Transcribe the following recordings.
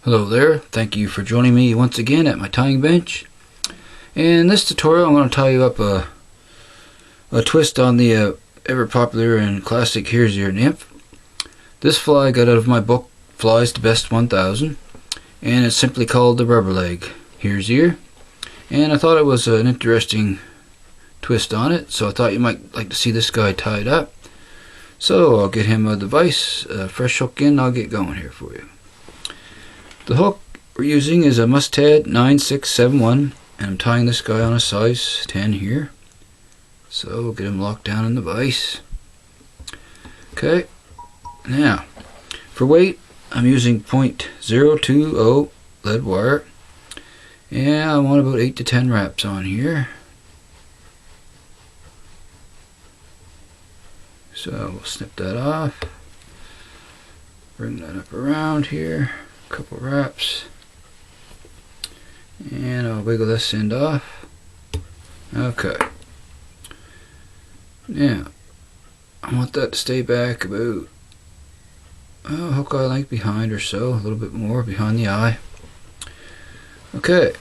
Hello there, thank you for joining me once again at my tying bench. In this tutorial I'm going to tie you up a twist on the ever popular and classic hare's ear nymph. This fly I got out of my book Flies to Best 1000, and it's simply called the rubber leg hare's ear, and I thought it was an interesting twist on it, so I thought you might like to see this guy tied up. So I'll get him a device, a fresh hook in, I'll get going here for you. The hook we're using is a Mustad 9671, and I'm tying this guy on a size 10 here. So we'll get him locked down in the vise. Okay, now for weight I'm using .020 lead wire, and I want about 8 to 10 wraps on here. So we'll snip that off, bring that up around here. Couple wraps, and I'll wiggle this end off. Okay, now I want that to stay back about hook eye length behind or so, a little bit more behind the eye. Okay,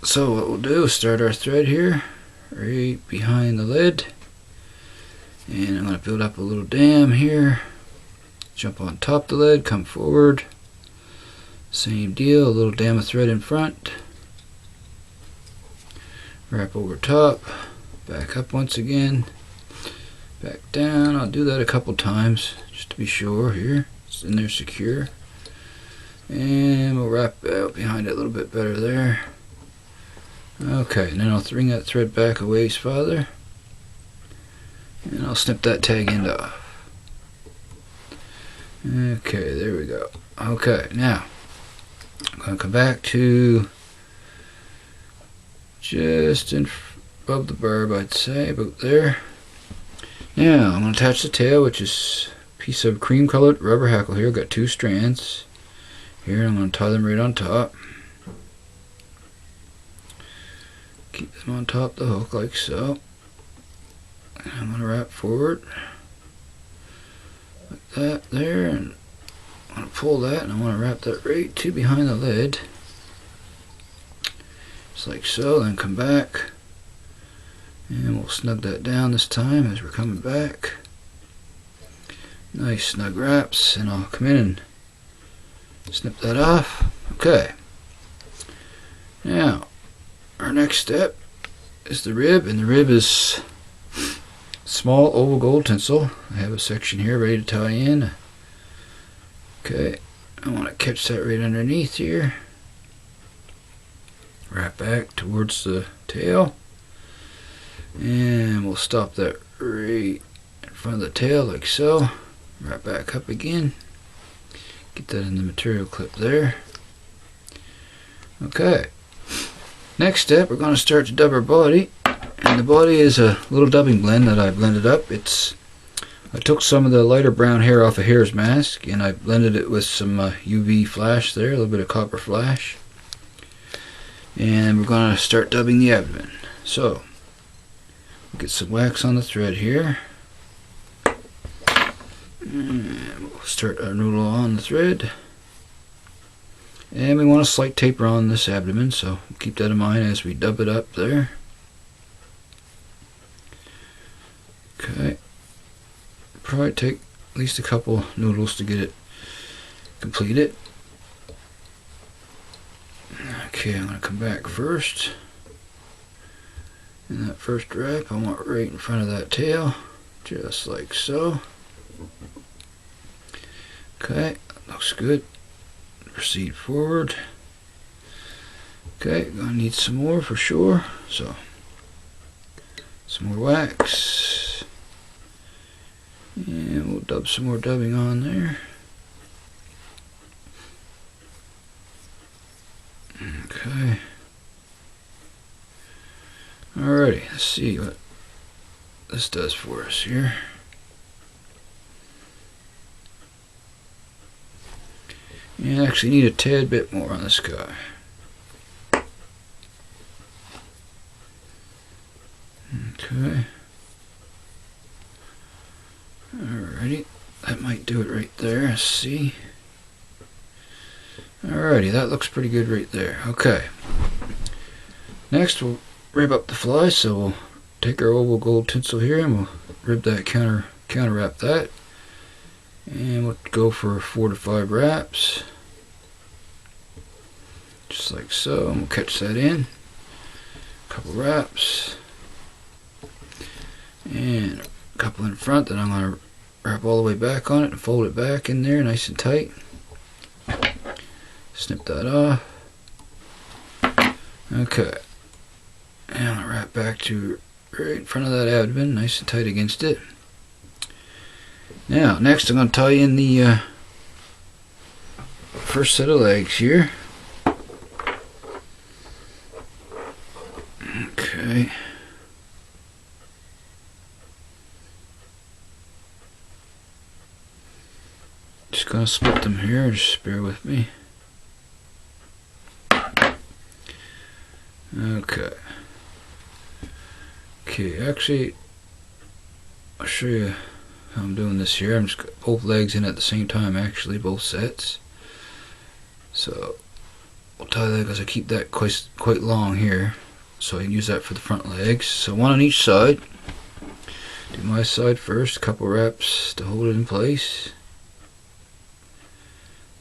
so what we'll do is start our thread here right behind the lid, and I'm going to build up a little dam here, jump on top of the lid, come forward. Same deal, a little dam of thread in front, wrap over top, back up once again, back down. I'll do that a couple times just to be sure here it's in there secure, and we'll wrap out behind it a little bit better there. Okay, and then I'll bring that thread back a ways farther, and I'll snip that tag end off. Okay, there we go. Okay, now I'm going to come back to just above the barb, I'd say, about there. Now I'm going to attach the tail, which is a piece of cream colored rubber hackle here. I've got 2 strands here, and I'm going to tie them right on top. Keep them on top of the hook like so. And I'm going to wrap forward like that there, and I want to pull that, and I want to wrap that right to behind the lid, just like so. Then come back, and we'll snug that down this time as we're coming back. Nice snug wraps, and I'll come in and snip that off. Okay, now our next step is the rib, and the rib is small oval gold tinsel. I have a section here ready to tie in. Okay, I want to catch that right underneath here, wrap back towards the tail, and we'll stop that right in front of the tail like so. Wrap back up again, get that in the material clip there. Okay, next step we're going to start to dub our body, and the body is a little dubbing blend that I blended up. I took some of the lighter brown hair off a hare's mask, and I blended it with some UV flash there, a little bit of copper flash. And we're going to start dubbing the abdomen. So, we'll get some wax on the thread here. And we'll start our noodle on the thread. And we want a slight taper on this abdomen, so keep that in mind as we dub it up there. Okay. Probably take at least a couple noodles to get it completed. Okay, I'm going to come back first. And that first wrap I want right in front of that tail, just like so. Okay, looks good. Proceed forward. Okay, gonna need some more for sure, so some more wax. And we'll dub some more dubbing on there. Okay. Alrighty, let's see what this does for us here. You actually need a tad bit more on this guy. Okay. Alrighty, that might do it right there. Let's see. Alrighty, that looks pretty good right there. Okay. Next we'll rib up the fly, so we'll take our oval gold tinsel here and we'll rib that counter wrap that. And we'll go for 4 to 5 wraps. Just like so, and we'll catch that in. A couple wraps. And a couple in front that I'm going to wrap all the way back on it and fold it back in there nice and tight. Snip that off. Okay. And I'll wrap back to right in front of that abdomen, nice and tight against it. Now, next I'm going to tie in the first set of legs here. Okay. Just going to split them here, just bear with me. Okay. Okay, actually, I'll show you how I'm doing this here. I'm just got both legs in at the same time, actually, both sets. So, I'll tie that because I keep that quite long here, so I can use that for the front legs. So, one on each side. Do my side first, a couple wraps to hold it in place.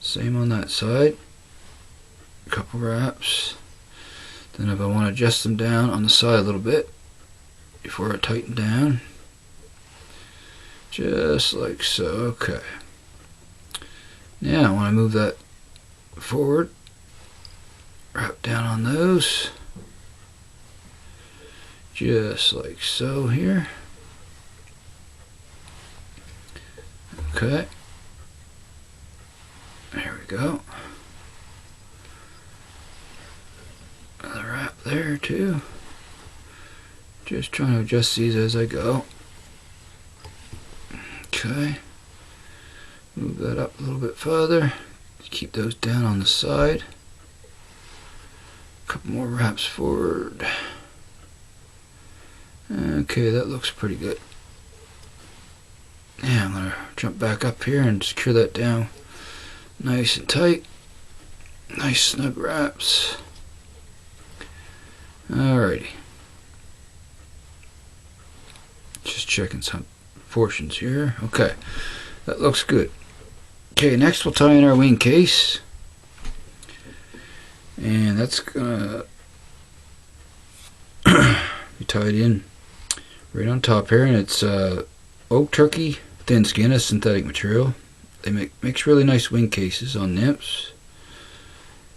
Same on that side. A couple wraps. Then if I want to adjust them down on the side a little bit before I tighten down, just like so. Okay. Now I want to move that forward, wrap down on those, just like so here. Okay. There we go. Another wrap there too. Just trying to adjust these as I go. Okay. Move that up a little bit further. Keep those down on the side. A couple more wraps forward. Okay, that looks pretty good. Now I'm going to jump back up here and secure that down nice and tight. Nice snug wraps. Alrighty. Just checking some portions here. Okay, that looks good. Okay, next we'll tie in our wing case. And that's gonna be tied in right on top here, and it's oak turkey thin skin, a synthetic material. They makes really nice wing cases on nymphs.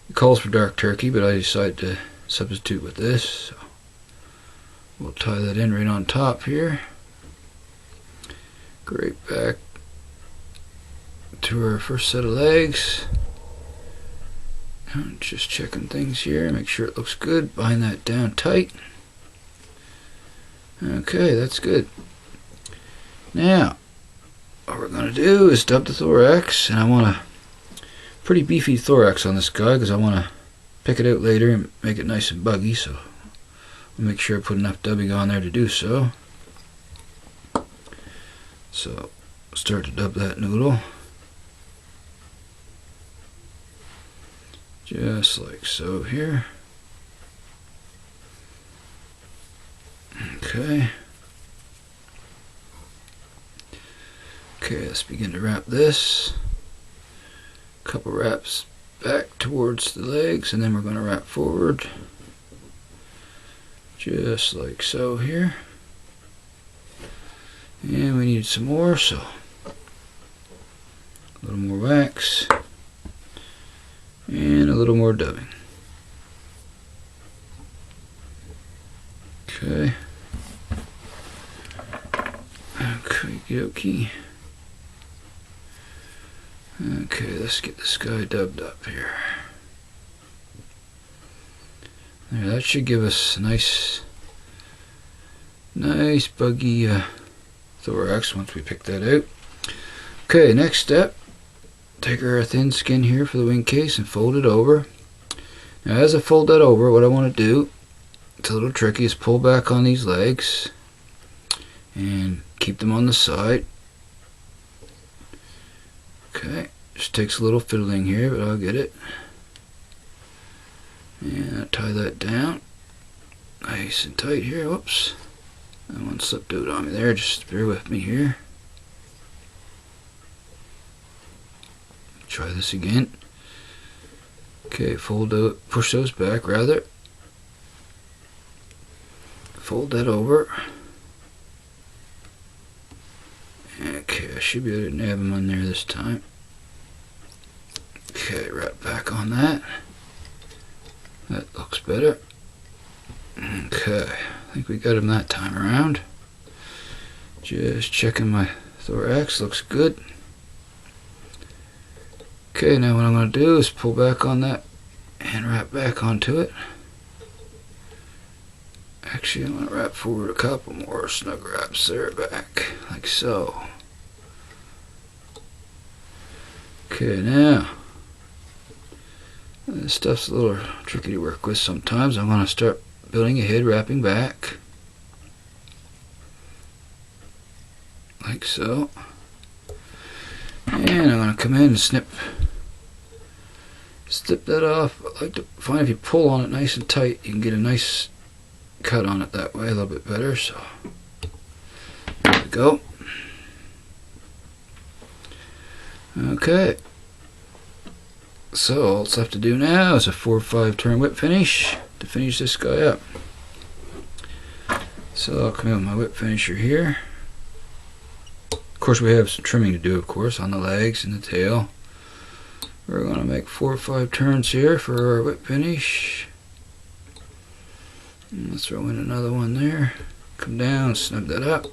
It calls for dark turkey, but I decided to substitute with this. So we'll tie that in right on top here. Go right back to our first set of legs. And just checking things here, make sure it looks good. Bind that down tight. Okay, that's good. Now, what we're going to do is dub the thorax, and I want a pretty beefy thorax on this guy because I want to pick it out later and make it nice and buggy, so I'll make sure I put enough dubbing on there to do so. So, start to dub that noodle. Just like so here. Okay. Okay, let's begin to wrap this. Couple wraps back towards the legs, and then we're going to wrap forward. Just like so here. And we need some more, so a little more wax and a little more dubbing. Okay. Okay. Okay, let's get this guy dubbed up here. There, that should give us a nice buggy thorax once we pick that out. Okay, next step, take our thin skin here for the wing case and fold it over. Now as I fold that over, what I want to do, it's a little tricky, is pull back on these legs and keep them on the side. Okay, just takes a little fiddling here, but I'll get it. And tie that down nice and tight here. Whoops, that one slipped out on me there, just bear with me here. Try this again. Okay, fold out, push those back rather. Fold that over. Okay, I should be able to nab them on there this time. Okay, wrap back on that. That looks better. Okay, I think we got him that time around. Just checking my thorax, looks good. Okay, now what I'm going to do is pull back on that and wrap back onto it. Actually, I'm going to wrap forward a couple more snug wraps there back, like so. Okay, now, this stuff's a little tricky to work with sometimes. I'm going to start building a head, wrapping back, like so. And I'm going to come in and snip that off. I like to find if you pull on it nice and tight, you can get a nice cut on it that way, a little bit better. So there we go. Okay, so all it's left to do now is a 4 or 5 turn whip finish to finish this guy up. So I'll come in with my whip finisher here. Of course, we have some trimming to do, of course, on the legs and the tail. We're going to make 4 or 5 turns here for our whip finish. And let's throw in another one there. Come down, snug that up.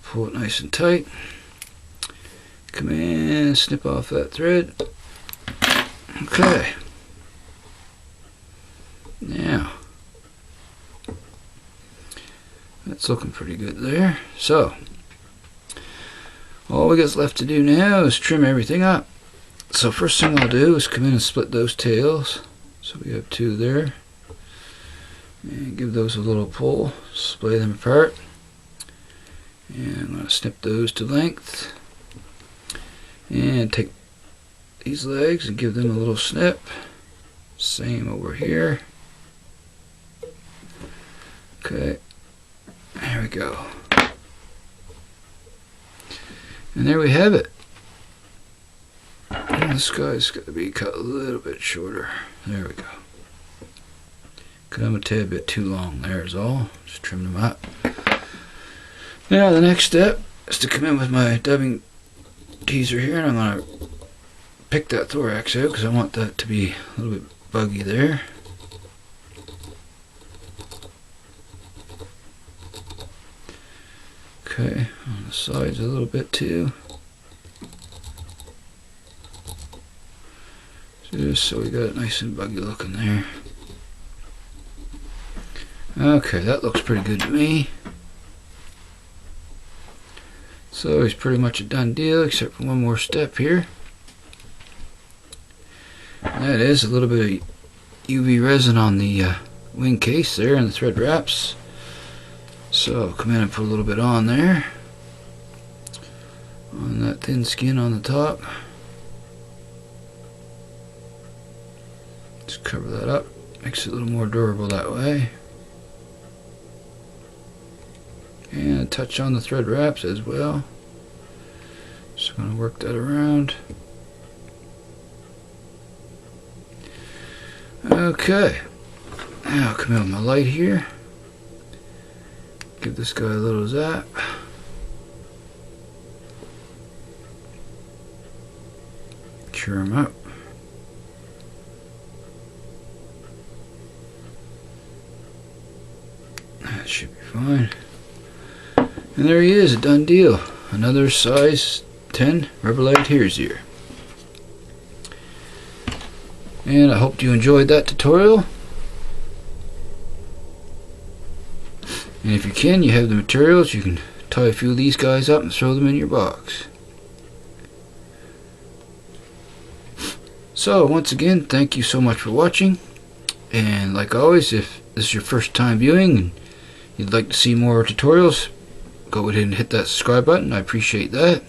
Pull it nice and tight. Come in, snip off that thread. Okay. Now, that's looking pretty good there. So, all we got left to do now is trim everything up. So first thing I'll do is come in and split those tails. So we have 2 there. And give those a little pull. Splay them apart. And I'm going to snip those to length. And take these legs and give them a little snip. Same over here. Okay. There we go. And there we have it. And this guy's got to be cut a little bit shorter. There we go. Cut him a tad bit too long there is all. Just trim them up. Now the next step is to come in with my dubbing teaser here, and I'm going to pick that thorax out because I want that to be a little bit buggy there. Okay, on the sides a little bit too. Just so we got it nice and buggy looking there. Okay, that looks pretty good to me. So it's pretty much a done deal except for one more step here. And that is a little bit of UV resin on the wing case there and the thread wraps. So come in and put a little bit on there. On that thin skin on the top. Just cover that up. Makes it a little more durable that way. And a touch on the thread wraps as well. Just going to work that around. Okay. Now I'll come in with my light here. Give this guy a little zap. Cure him up. That should be fine. And there he is, a done deal. Another size 10 rubber-legged hare's ear. And I hope you enjoyed that tutorial. And if you can, you have the materials, you can tie a few of these guys up and throw them in your box. So once again, thank you so much for watching. And like always, if this is your first time viewing and you'd like to see more tutorials, go ahead and hit that subscribe button. I appreciate that.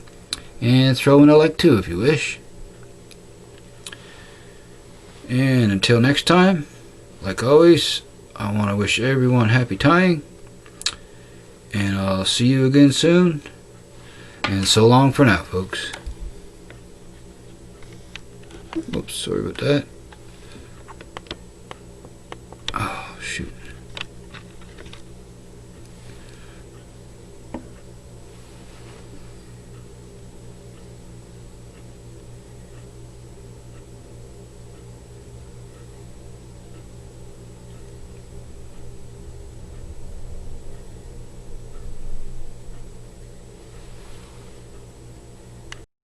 And throw in a like too if you wish. And until next time, like always, I want to wish everyone happy tying. And I'll see you again soon. And so long for now, folks. Oops, sorry about that. Oh, shoot.